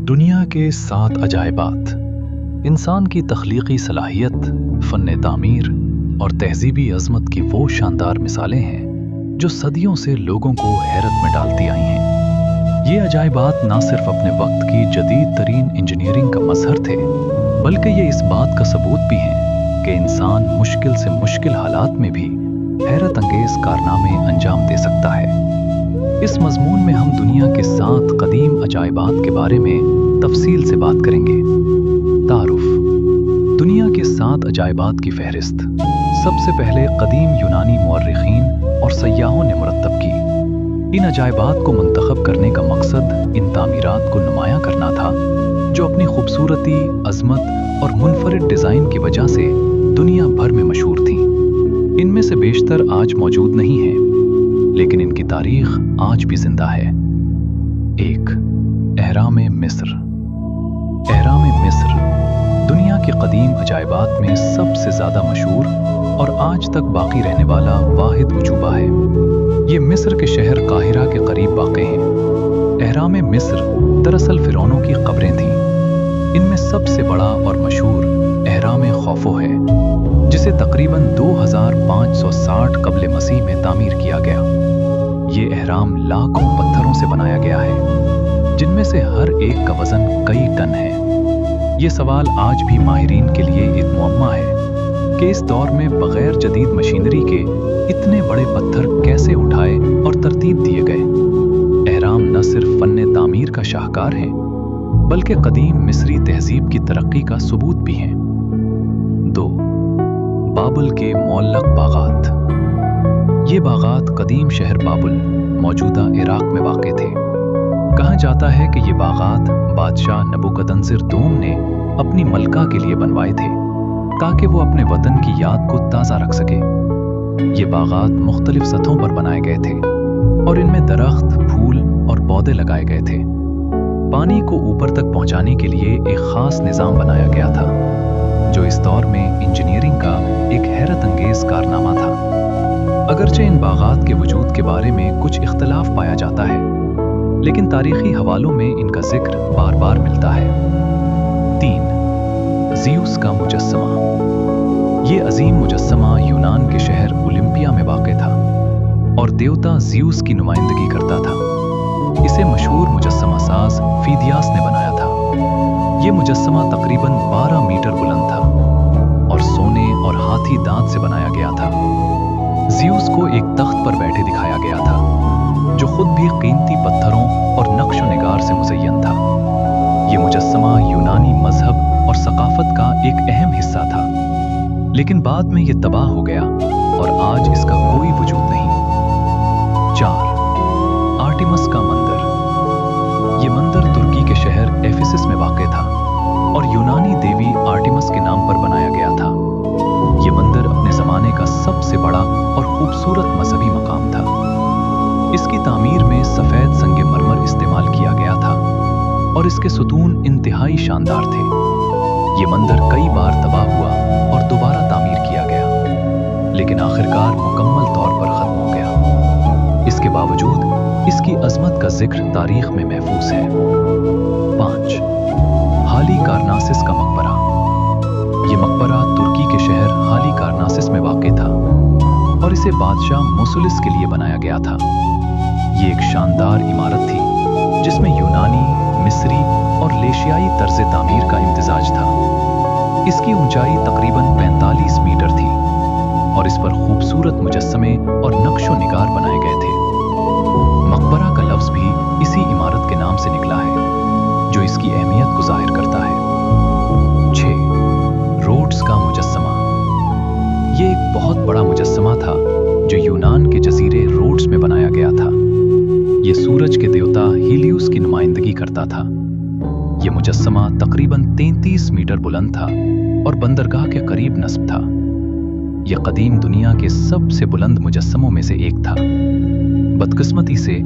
دنیا کے 7 عجائبات انسان کی تخلیقی صلاحیت، فن تعمیر اور تہذیبی عظمت کی وہ شاندار مثالیں ہیں جو صدیوں سے لوگوں کو حیرت میں ڈالتی آئی ہیں۔ یہ عجائبات نہ صرف اپنے وقت کی جدید ترین انجینئرنگ کا مظہر تھے، بلکہ یہ اس بات کا ثبوت بھی ہیں کہ انسان مشکل سے مشکل حالات میں بھی حیرت انگیز کارنامے انجام دے سکتا ہے۔ اس مضمون میں ہم دنیا کے 7 قدیم عجائبات کے بارے میں تفصیل سے بات کریں گے۔ تعارف: دنیا کے 7 عجائبات کی فہرست سب سے پہلے قدیم یونانی مورخین اور سیاحوں نے مرتب کی۔ ان عجائبات کو منتخب کرنے کا مقصد ان تعمیرات کو نمایاں کرنا تھا جو اپنی خوبصورتی، عظمت اور منفرد ڈیزائن کی وجہ سے دنیا بھر میں مشہور تھیں۔ ان میں سے بیشتر آج موجود نہیں ہیں، لیکن ان کی تاریخ آج بھی زندہ ہے۔ 1. اہرام مصر۔ اہرام مصر دنیا کے قدیم عجائبات میں سب سے زیادہ مشہور اور آج تک باقی رہنے والا واحد عجوبہ ہے۔ یہ مصر کے شہر قاہرہ کے قریب واقع ہے۔ اہرام مصر دراصل فرعونوں کی قبریں تھیں۔ ان میں سب سے بڑا اور مشہور اہرام خوفو ہے، جسے تقریباً 2560 قبل مسیح میں تعمیر کیا گیا۔ یہ اہرام لاکھوں پتھروں سے بنایا گیا ہے، جن میں سے ہر ایک کا وزن کئی ٹن ہے۔ یہ سوال آج بھی ماہرین کے لیے ایک معمہ ہے کہ اس دور میں بغیر جدید مشینری کے اتنے بڑے پتھر کیسے اٹھائے اور ترتیب دیے گئے۔ اہرام نہ صرف فن تعمیر کا شاہکار ہیں، بلکہ قدیم مصری تہذیب کی ترقی کا ثبوت بھی ہیں۔ 2. بابل کے معلق باغات۔ یہ باغات قدیم شہر بابل، موجودہ عراق میں واقع تھے۔ کہا جاتا ہے کہ یہ باغات بادشاہ نبوکدنصر دوم نے اپنی ملکہ کے لیے بنوائے تھے تاکہ وہ اپنے وطن کی یاد کو تازہ رکھ سکے۔ یہ باغات مختلف سطحوں پر بنائے گئے تھے اور ان میں درخت، پھول اور پودے لگائے گئے تھے۔ پانی کو اوپر تک پہنچانے کے لیے ایک خاص نظام بنایا گیا تھا، جو اس دور میں انجینئرنگ کا ایک حیرت انگیز کارنامہ تھا۔ اگرچہ ان باغات کے وجود کے بارے میں کچھ اختلاف پایا جاتا ہے، لیکن تاریخی حوالوں میں ان کا ذکر بار بار ملتا ہے۔ 3. زیوس کا مجسمہ۔ یہ عظیم مجسمہ یونان کے شہر اولمپیا میں واقع تھا اور دیوتا زیوس کی نمائندگی کرتا تھا۔ اسے مشہور مجسمہ ساز فیدیاس نے بنایا تھا۔ یہ مجسمہ تقریباً 12 میٹر بلند تھا اور سونے اور ہاتھی دانت سے بنایا گیا تھا۔ زیوس کو ایک تخت پر بیٹھے دکھایا گیا تھا، جو خود بھی قیمتی پتھروں اور نقش و نگار سے مزین تھا۔ یہ مجسمہ یونانی مذہب اور ثقافت کا ایک اہم حصہ تھا، لیکن بعد میں یہ تباہ ہو گیا اور آج اس کا کوئی وجود نہیں۔ 4. آرٹیمس کا مندر۔ یہ مندر ترکی کے شہر ایفیسس میں واقع تھا اور یونانی دیوی آرٹیمس کے نام پر بنایا گیا تھا۔ یہ مندر اپنے زمانے کا سب سے بڑا اور خوبصورت مذہبی مقام تھا۔ اس کی تعمیر میں سفید سنگ مرمر استعمال کیا گیا تھا اور اس کے ستون انتہائی شاندار تھے۔ یہ مندر کئی بار تباہ ہوا اور دوبارہ تعمیر کیا گیا، لیکن آخرکار مکمل طور پر ختم ہو گیا۔ اس کے باوجود اس کی عظمت کا ذکر تاریخ میں محفوظ ہے۔ 5. ہالی کارناسس کا مقبرہ۔ یہ مقبرہ ترکی کے شہر ہالی کارناسس میں واقع تھا اور اسے بادشاہ موسولس کے لیے بنایا گیا تھا۔ یہ ایک شاندار عمارت تھی جس میں یونانی، مصری اور لیشیائی طرز تعمیر کا امتزاج تھا۔ اس کی اونچائی تقریباً 45 میٹر تھی اور اس پر خوبصورت مجسمے اور نقش و نگار بنائے گئے تھے۔ مقبرہ کا لفظ بھی اسی عمارت کے نام سے نکلا ہے، جو اس کی اہمیت کو ظاہر کرتا ہے۔ 6. روڈس کا مجسمہ۔ یہ ایک بہت بڑا مجسمہ تھا جو یونان کے جزیرے روڈس میں بنایا گیا تھا۔ یہ سورج کے دیوتا ہیلیوس کی نمائندگی کرتا تھا۔ یہ مجسمہ تقریباً 33 میٹر بلند تھا اور بندرگاہ کے قریب نصب تھا۔ یہ قدیم دنیا کے سب سے بلند مجسموں میں سے ایک تھا۔ بدقسمتی سے